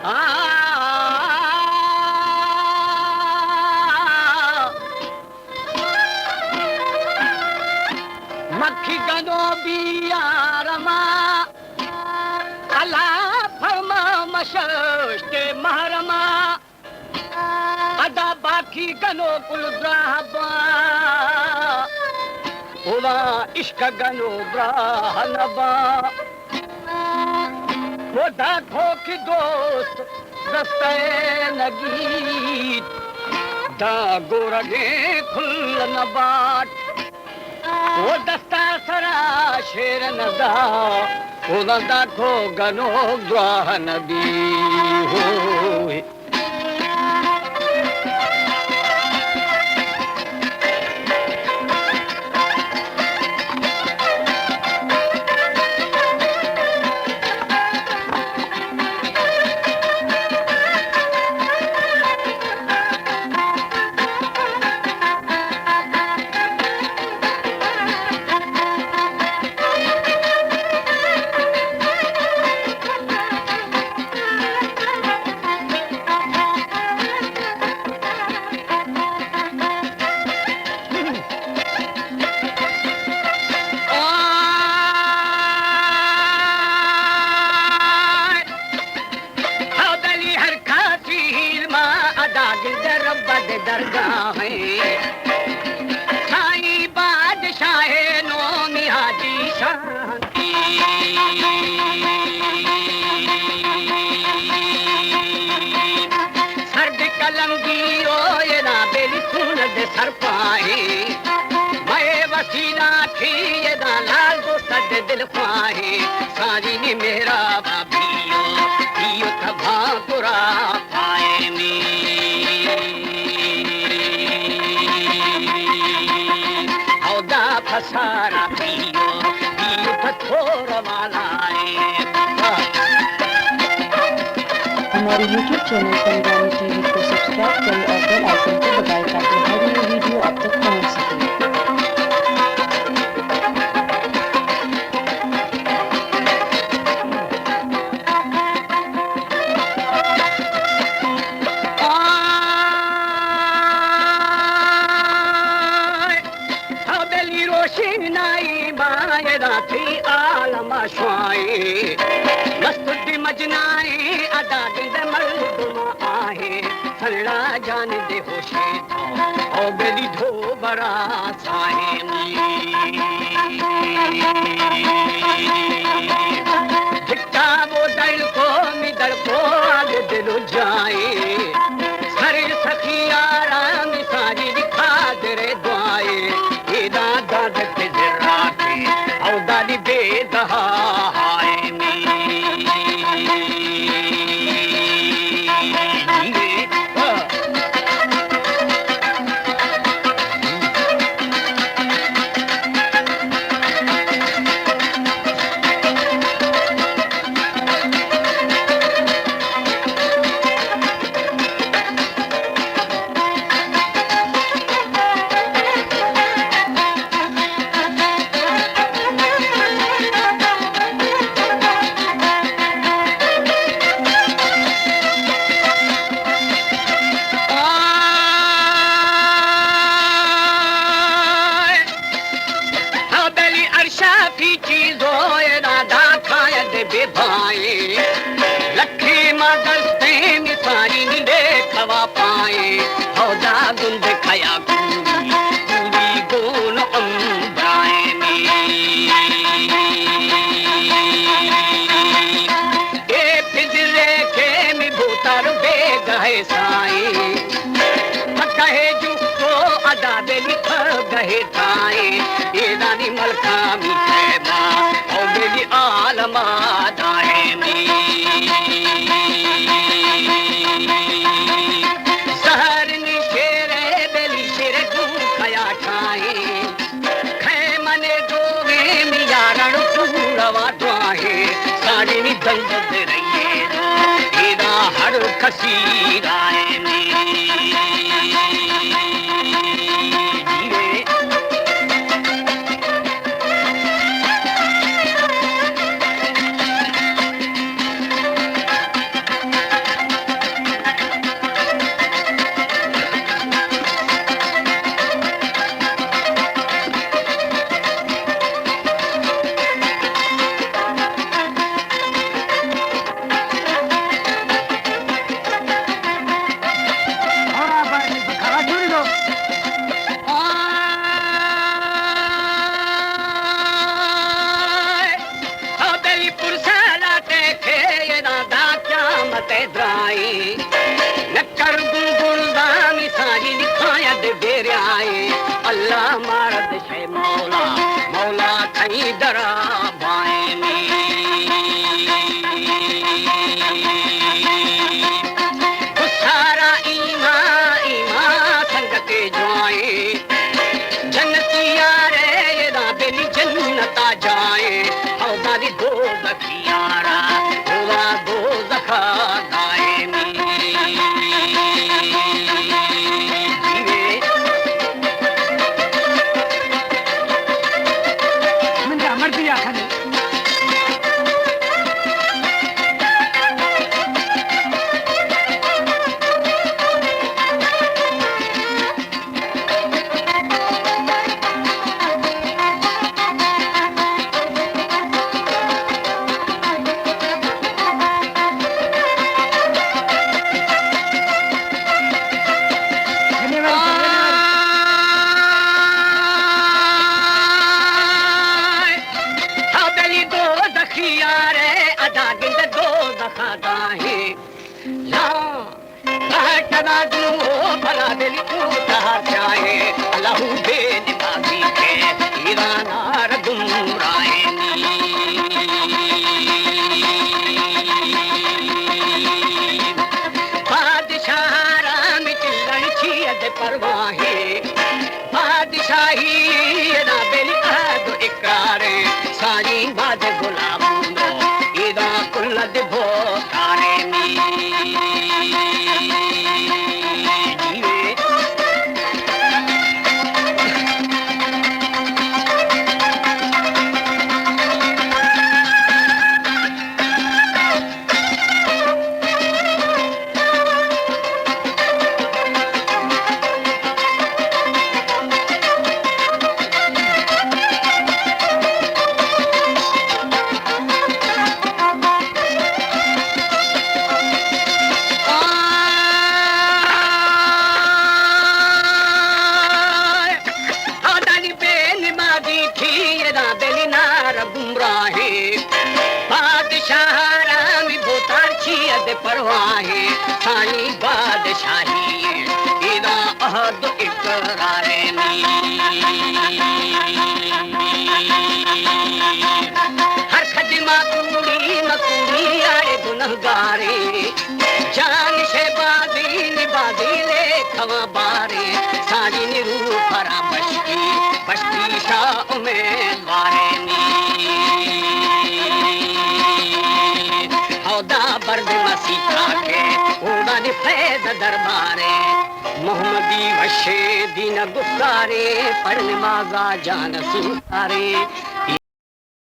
आ मक्खी गनो बियारमा अला फरमा मशके महरमा अदा बाकी गनो कुल ब्राहबा उला इश्क गनो ब्राहनबा वो दाखो की दोस्त दस्ते नगीत दा गोरगे खुल्लन बाट वो दस्ता सरा शेर नदा वो दाखो गनो ब्राहनबी हो दरगाह साईं बादशाह नो मिहाजी शांति सर्द कलंगी ओ ये ना बेली सुन दे सर पाए मैं वसीला थी ये ना लाल दो सद दिल पाए सारी ने मेरा बाबियो पियो तभा पुरा पाए में सारा पियो पियो पथोर वाला हमारे YouTube चैनल पंजाबी टीवी को सब्सक्राइब करें और बेल आइकन को दबाएं ताकि हर नई वीडियो आप तक पहुंच सके। थी आलमा शुआए मस्तुद्दी मजनाए अदा दिंद मर्दमा आहे सल्ला जान दे होशे थो ओ बेली धो बरा साहे जिक्का वो दल को मी दल को आगे दिलो जाए सरे सखिया राम सारी दिखा दे दुआए ये दादा दते जरा के दादी बेदहा हाय लखी मदस्ते मिसारी नीले खवा पाए हौदा गुंद खया पूरी गोन अंबाए ए पिजरे के मी भूतर बे गहे साई कहे जुको अदा दे लिख गहे थाए ए नानी मलका मी कहबा ओ बेली आलमा दाए सहर नी शेरे बेली शेरे तू खया ठाए खे मने जोगे मियारण पूरवा द्वाहे सारी नी दंद दे रहिए एदा हर खसी राए में ते द्राए नकर गुलदानी सारी दिखाया दे बेरियाए अल्लाह मारद शे मौला मौला थई दरा बाएनी सारा ईमा ईमा संगते जाए जन्नती यारे ये ना बेली जन्नता जाए हौदारी दो दखियारा होगा दो दखा दाएमी मुझे अमर दिया खाने परवाहे बादशाही ना बेली आद इकरारे सारी बात गुलाबूनो इदा कुल्लद भो तारे मी परवाहे सानी बादशाही इदा अहद इकरारे नी हर खदमा कुड़ी मकुड़ी आए गुनहगारे जान से बादी निबादी ले खवा बारे सानी निरू फरा बश्ती शाह उम्मीदवारे नी बर्द मसीहा के ओदा ने फैज दरबारे मोहम्मदी वशे दीन गुफ्तारे पढ़ने मागा जान सुतारे